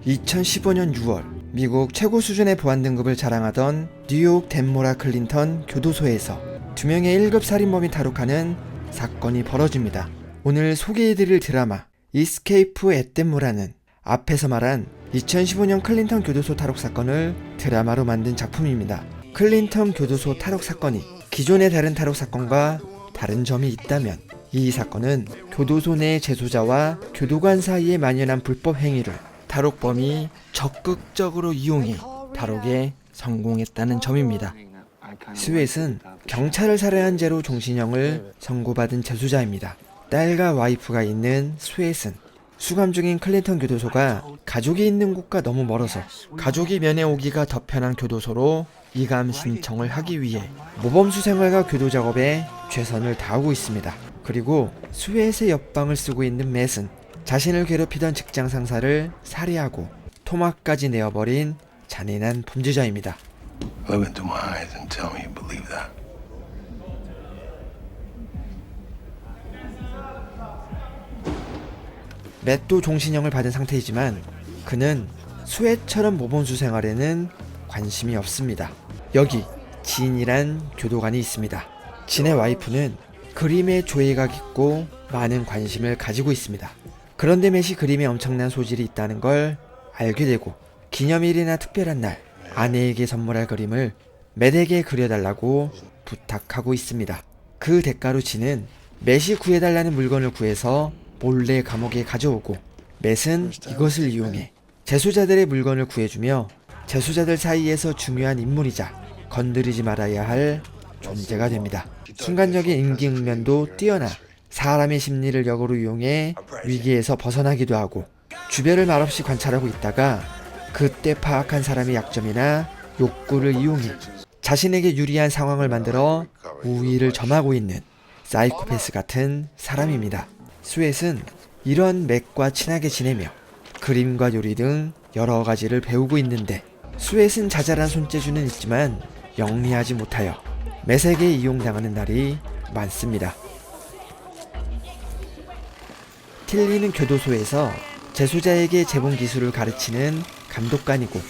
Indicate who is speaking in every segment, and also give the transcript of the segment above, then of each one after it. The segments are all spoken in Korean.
Speaker 1: 2015년 6월 미국 최고 수준의 보안 등급을 자랑하던 뉴욕 덴모라 클린턴 교도소에서 2명의 1급 살인범이 탈옥하는 사건이 벌어집니다. 오늘 소개해드릴 드라마 이스케이프 앳 덴모라는 앞에서 말한 2015년 클린턴 교도소 탈옥 사건을 드라마로 만든 작품입니다. 클린턴 교도소 탈옥 사건이 기존의 다른 탈옥 사건과 다른 점이 있다면 이 사건은 교도소 내 재소자와 교도관 사이에 만연한 불법 행위를 탈옥범이 적극적으로 이용해 탈옥에 성공했다는 점입니다. 스웨트는 경찰을 살해한 죄로 종신형을 선고받은 재소자입니다. 딸과 와이프가 있는 스웨트는 수감 중인 클린턴 교도소가 가족이 있는 곳과 너무 멀어서 가족이 면회 오기가 더 편한 교도소로 이감 신청을 하기 위해 모범수 생활과 교도 작업에 최선을 다하고 있습니다. 그리고 스웨트의 옆방을 쓰고 있는 맷은 자신을 괴롭히던 직장 상사를 살해하고 토막까지 내어버린 잔인한 범죄자입니다.
Speaker 2: Look into my eyes and tell me you believe that.
Speaker 1: 맷도 종신형을 받은 상태이지만 그는 스웨트처럼 모범수 생활에는 관심이 없습니다. 여기 진이란 교도관이 있습니다. 진의 와이프는 그림에 조예가 깊고 많은 관심을 가지고 있습니다. 그런데 맷이 그림에 엄청난 소질이 있다는 걸 알게 되고 기념일이나 특별한 날 아내에게 선물할 그림을 맷에게 그려달라고 부탁하고 있습니다. 그 대가로 진은 맷이 구해달라는 물건을 구해서 몰래 감옥에 가져오고 맷은 이것을 이용해 재소자들의 물건을 구해주며 재소자들 사이에서 중요한 인물이자 건드리지 말아야 할 존재가 됩니다. 순간적인 임기응변도 뛰어나 사람의 심리를 역으로 이용해 위기에서 벗어나기도 하고 주변을 말없이 관찰하고 있다가 그때 파악한 사람의 약점이나 욕구를 이용해 자신에게 유리한 상황을 만들어 우위를 점하고 있는 사이코패스 같은 사람입니다. 스웨트는 이런 맷과 친하게 지내며 그림과 요리 등 여러 가지를 배우고 있는데 스웨트는 자잘한 손재주는 있지만 영리하지 못하여 맷에게 이용당하는 날이 많습니다. 틸리는 교도소에서 재소자에게 재봉 기술을 가르치는 감독관이고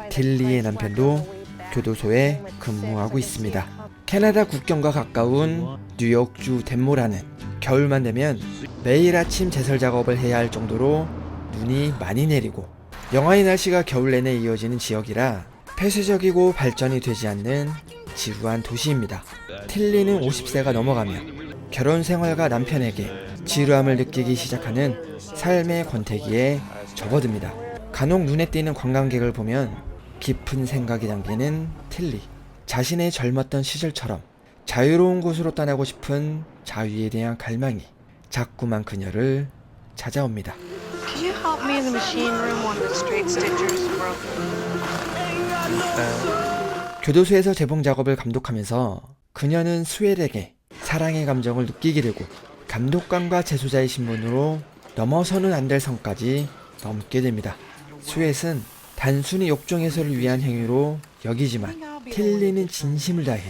Speaker 1: 틸리의 남편도 교도소에 근무하고 있습니다. 캐나다 국경과 가까운 뉴욕주 덴모라는 겨울만 되면 매일 아침 제설 작업을 해야 할 정도로 눈이 많이 내리고 영하의 날씨가 겨울 내내 이어지는 지역이라 폐쇄적이고 발전이 되지 않는 지루한 도시입니다. 틸리는 50세가 넘어가면 결혼 생활과 남편에게 지루함을 느끼기 시작하는 삶의 권태기에 접어듭니다. 간혹 눈에 띄는 관광객을 보면 깊은 생각이 담기는 틸리. 자신의 젊었던 시절처럼 자유로운 곳으로 떠나고 싶은 자유에 대한 갈망이 자꾸만 그녀를 찾아옵니다.
Speaker 3: Can you help me in the machine room when the straight stitcher is broken?
Speaker 1: 교도소에서 재봉 작업을 감독하면서 그녀는 스웨트에게 사랑의 감정을 느끼게 되고 감독관과 재소자의 신분으로 넘어서는 안 될 선까지 넘게 됩니다. 스웨트는 단순히 욕정 해소를 위한 행위로 여기지만 틸리는 진심을 다해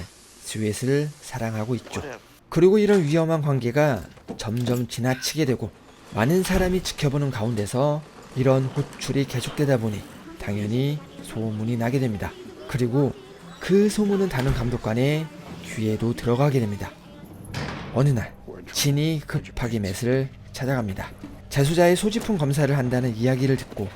Speaker 1: 스웨트를 사랑하고 있죠. 그리고 이런 위험한 관계가 점점 지나치게 되고 많은 사람이 지켜보는 가운데서 이런 호출이 계속되다 보니 당연히 소문이 나게 됩니다. 그리고 그 소문은 다른 감독관의 귀에도 들어가게 됩니다. 어느 날 진이 급하게 맷을 찾아갑니다. 재소자의 소지품 검사를 한다는 이야기를 듣고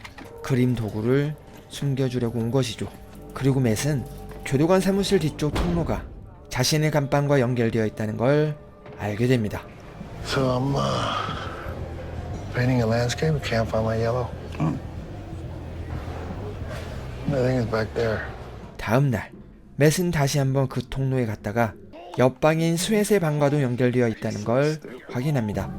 Speaker 1: 그림 도구를 숨겨주려고 온 것이죠. 그리고 맷은 교도관 사무실 뒤쪽 통로가 자신의 감방과 연결되어 있다는 걸 알게 됩니다.
Speaker 2: So I'm painting a landscape. I can't find my yellow. I think it's back there.
Speaker 1: 다음 날 맷은 다시 한번 그 통로에 갔다가 옆방인 스웨트의 방과도 연결되어 있다는 걸 확인합니다.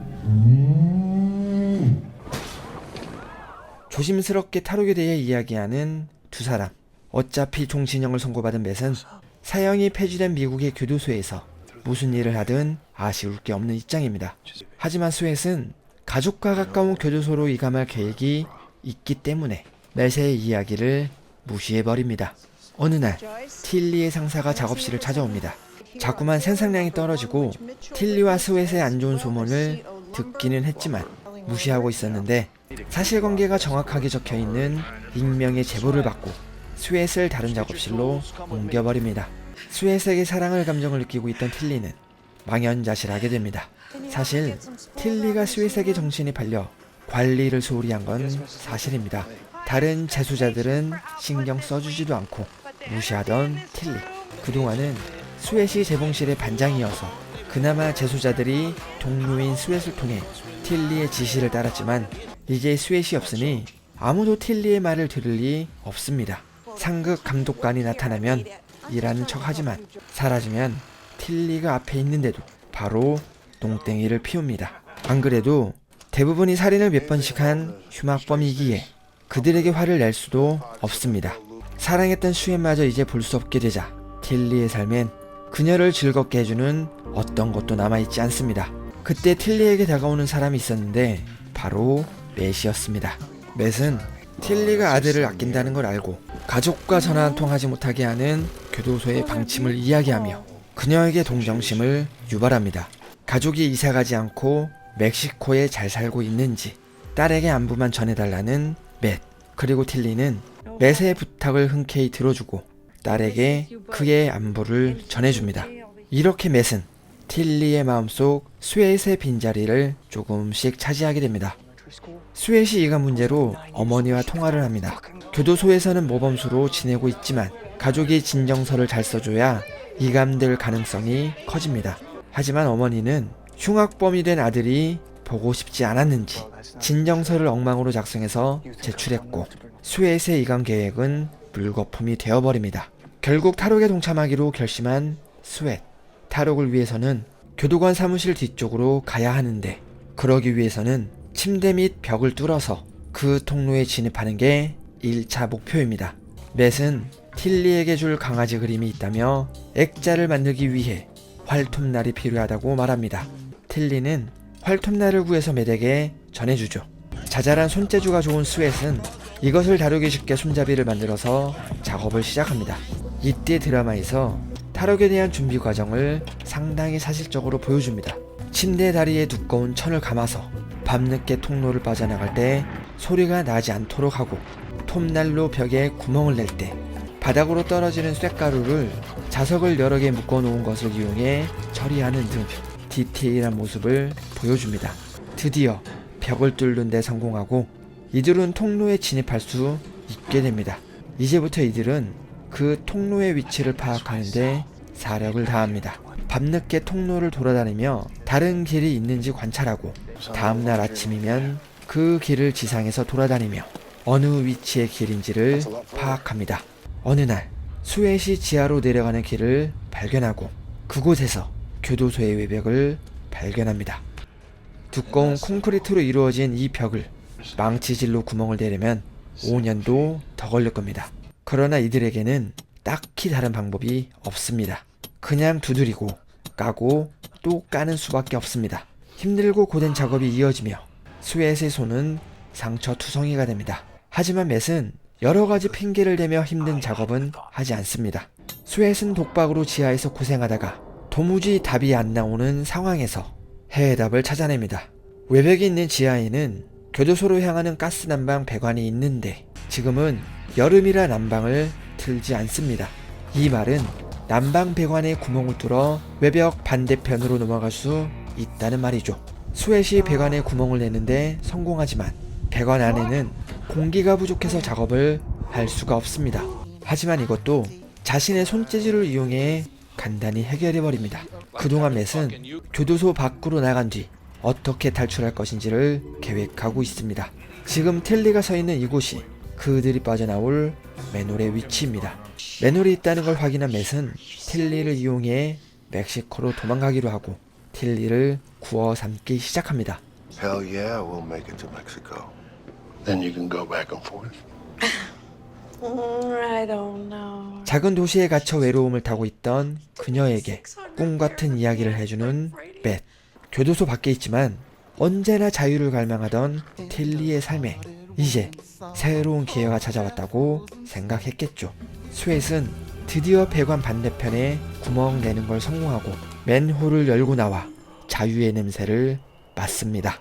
Speaker 1: 조심스럽게 탈옥에 대해 이야기하는 두 사람. 어차피 종신형을 선고받은 맷은 사형이 폐지된 미국의 교도소에서 무슨 일을 하든 아쉬울 게 없는 입장입니다. 하지만 스웨트는 가족과 가까운 교도소로 이감할 계획이 있기 때문에 맷의 이야기를 무시해버립니다. 어느 날 틸리의 상사가 작업실을 찾아옵니다. 자꾸만 생산량이 떨어지고 틸리와 스웨트의 안 좋은 소문을 듣기는 했지만 무시하고 있었는데 사실관계가 정확하게 적혀있는 익명의 제보를 받고 스웨트를 다른 작업실로 옮겨버립니다. 스웨트에게 사랑을 감정을 느끼고 있던 틸리는 망연자실하게 됩니다. 사실 틸리가 스웨트에게 정신이 팔려 관리를 소홀히 한 건 사실입니다. 다른 재수자들은 신경 써주지도 않고 무시하던 틸리. 그동안은 스웨트이 재봉실의 반장이어서 그나마 재수자들이 동료인 스웨트를 통해 틸리의 지시를 따랐지만 이제 스웨트이 없으니 아무도 틸리의 말을 들을 리 없습니다. 상급 감독관이 나타나면 일하는 척하지만 사라지면 틸리가 앞에 있는데도 바로 농땡이를 피웁니다. 안 그래도 대부분이 살인을 몇 번씩 한 흉악범이기에 그들에게 화를 낼 수도 없습니다. 사랑했던 슈엔마저 이제 볼 수 없게 되자 틸리의 삶엔 그녀를 즐겁게 해주는 어떤 것도 남아있지 않습니다. 그때 틸리에게 다가오는 사람이 있었는데 바로 맷이었습니다. 맷은 틸리가 아들을 아낀다는 걸 알고 가족과 전화 한 통 하지 못하게 하는 교도소의 방침을 이야기하며 그녀에게 동정심을 유발합니다. 가족이 이사가지 않고 멕시코에 잘 살고 있는지 딸에게 안부만 전해달라는 맷. 그리고 틸리는 맷의 부탁을 흔쾌히 들어주고 딸에게 그의 안부를 전해줍니다. 이렇게 맷은 틸리의 마음속 스웨트의 빈자리를 조금씩 차지하게 됩니다. 스웨트이 이가 문제로 어머니와 통화를 합니다. 교도소에서는 모범수로 지내고 있지만 가족이 진정서를 잘 써줘야 이감될 가능성이 커집니다. 하지만 어머니는 흉악범이 된 아들이 보고 싶지 않았는지 진정서를 엉망으로 작성해서 제출했고 스웨트의 이감 계획은 물거품이 되어버립니다. 결국 탈옥에 동참하기로 결심한 스웨트. 탈옥을 위해서는 교도관 사무실 뒤쪽으로 가야 하는데 그러기 위해서는 침대 및 벽을 뚫어서 그 통로에 진입하는 게 1차 목표입니다. 맷은 틸리에게 줄 강아지 그림이 있다며 액자를 만들기 위해 활톱날이 필요하다고 말합니다. 틸리는 활톱날을 구해서 맷에게 전해주죠. 자잘한 손재주가 좋은 스웨트는 이것을 다루기 쉽게 손잡이를 만들어서 작업을 시작합니다. 이때 드라마에서 탈옥에 대한 준비 과정을 상당히 사실적으로 보여줍니다. 침대 다리에 두꺼운 천을 감아서 밤늦게 통로를 빠져나갈 때 소리가 나지 않도록 하고 톱날로 벽에 구멍을 낼 때 바닥으로 떨어지는 쇳가루를 자석을 여러 개 묶어놓은 것을 이용해 처리하는 등 디테일한 모습을 보여줍니다. 드디어 벽을 뚫는 데 성공하고 이들은 통로에 진입할 수 있게 됩니다. 이제부터 이들은 그 통로의 위치를 파악하는데 사력을 다합니다. 밤늦게 통로를 돌아다니며 다른 길이 있는지 관찰하고 다음날 아침이면 그 길을 지상에서 돌아다니며 어느 위치의 길인지를 파악합니다. 어느 날 스웨트이 지하로 내려가는 길을 발견하고 그곳에서 교도소의 외벽을 발견합니다. 두꺼운 콘크리트로 이루어진 이 벽을 망치질로 구멍을 내려면 5년도 더 걸릴 겁니다. 그러나 이들에게는 딱히 다른 방법이 없습니다. 그냥 두드리고 까고 또 까는 수밖에 없습니다. 힘들고 고된 작업이 이어지며 스웨트의 손은 상처투성이가 됩니다. 하지만 맷은 여러 가지 핑계를 대며 힘든 작업은 하지 않습니다. 스웨트는 독박으로 지하에서 고생하다가 도무지 답이 안 나오는 상황에서 해답을 찾아냅니다. 외벽에 있는 지하에는 교도소로 향하는 가스 난방 배관이 있는데 지금은 여름이라 난방을 틀지 않습니다. 이 말은 난방 배관에 구멍을 뚫어 외벽 반대편으로 넘어갈 수 있다는 말이죠. 스웨트이 배관에 구멍을 내는데 성공하지만 배관 안에는 공기가 부족해서 작업을 할 수가 없습니다. 하지만 이것도 자신의 손재주를 이용해 간단히 해결해버립니다. 그동안 맷은 교도소 밖으로 나간 뒤 어떻게 탈출할 것인지를 계획하고 있습니다. 지금 틸리가 서 있는 이곳이 그들이 빠져나올 맨홀의 위치입니다. 맨홀이 있다는 걸 확인한 맷은 틸리를 이용해 멕시코로 도망가기로 하고 틸리를 구워 삶기 시작합니다.
Speaker 2: Hell yeah, we'll make it to Mexico. Then you can go back and forth.
Speaker 3: I don't know.
Speaker 1: 작은 도시에 갇혀 외로움을 타고 있던 그녀에게 꿈같은 이야기를 해주는 맷. 교도소 밖에 있지만 언제나 자유를 갈망하던 틸리의 삶에 이제 새로운 기회가 찾아왔다고 생각했겠죠. 스웨트는 드디어 배관 반대편에 구멍 내는 걸 성공하고 맨홀을 열고 나와 자유의 냄새를 맡습니다.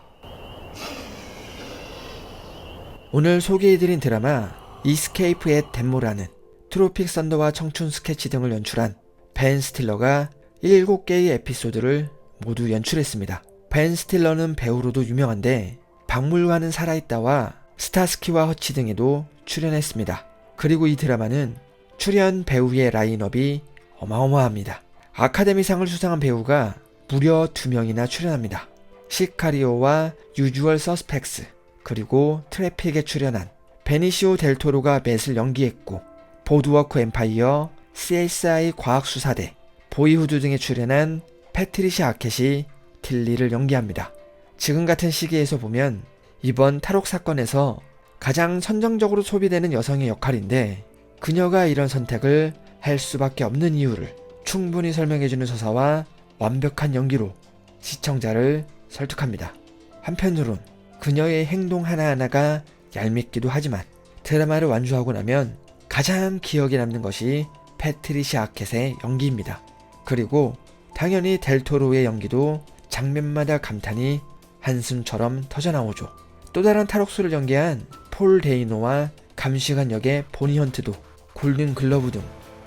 Speaker 1: 오늘 소개해드린 드라마 이스케이프 앳 덴모라는 트로픽 선더와 청춘 스케치 등을 연출한 벤 스틸러가 7개의 에피소드를 모두 연출했습니다. 벤 스틸러는 배우로도 유명한데 박물관은 살아있다와 스타스키와 허치 등에도 출연했습니다. 그리고 이 드라마는 출연 배우의 라인업이 어마어마합니다. 아카데미상을 수상한 배우가 무려 2명이나 출연합니다. 시카리오와 유주얼 서스펙스, 그리고 트래픽에 출연한 베니시오 델 토로가 맷을 연기했고, 보드워크 엠파이어, CSI 과학수사대, 보이후드 등에 출연한 패트리샤 아켓이 틸리를 연기합니다. 지금 같은 시기에서 보면 이번 탈옥 사건에서 가장 선정적으로 소비되는 여성의 역할인데, 그녀가 이런 선택을 할 수밖에 없는 이유를 충분히 설명해주는 서사와 완벽한 연기로 시청자를 설득합니다. 한편으론 그녀의 행동 하나하나가 얄밉기도 하지만 드라마를 완주하고 나면 가장 기억에 남는 것이 패트리샤 아켓의 연기입니다. 그리고 당연히 델토로의 연기도 장면마다 감탄이 한숨처럼 터져나오죠. 또 다른 탈옥수를 연기한 폴 데이노와 감시관 역의 보니 헌트도 골든 글러브 등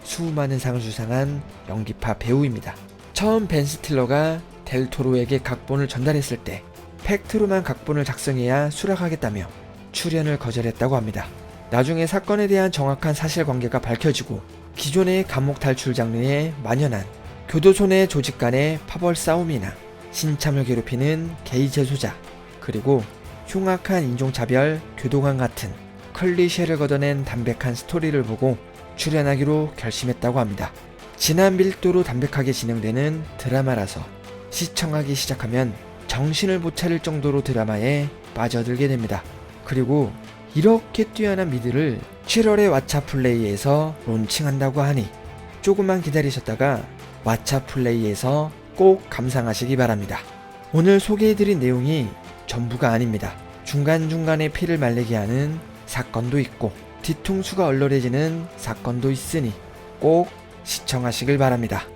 Speaker 1: 수많은 상을 수상한 연기파 배우입니다. 처음 벤 스틸러가 델토로에게 각본을 전달했을 때 팩트로만 각본을 작성해야 수락하겠다며 출연을 거절했다고 합니다. 나중에 사건에 대한 정확한 사실관계가 밝혀지고 기존의 감옥 탈출 장르에 만연한 교도소 내 조직 간의 파벌 싸움이나 신참을 괴롭히는 게이 재소자, 그리고 흉악한 인종차별, 교도관 같은 클리셰를 걷어낸 담백한 스토리를 보고 출연하기로 결심했다고 합니다. 진한 밀도로 담백하게 진행되는 드라마라서 시청하기 시작하면 정신을 못 차릴 정도로 드라마에 빠져들게 됩니다. 그리고 이렇게 뛰어난 미드를 7월에 왓챠 플레이에서 론칭한다고 하니 조금만 기다리셨다가 왓챠 플레이에서 꼭 감상하시기 바랍니다. 오늘 소개해드린 내용이 전부가 아닙니다. 중간중간에 피를 말리게 하는 사건도 있고 뒤통수가 얼얼해지는 사건도 있으니 꼭 시청하시길 바랍니다.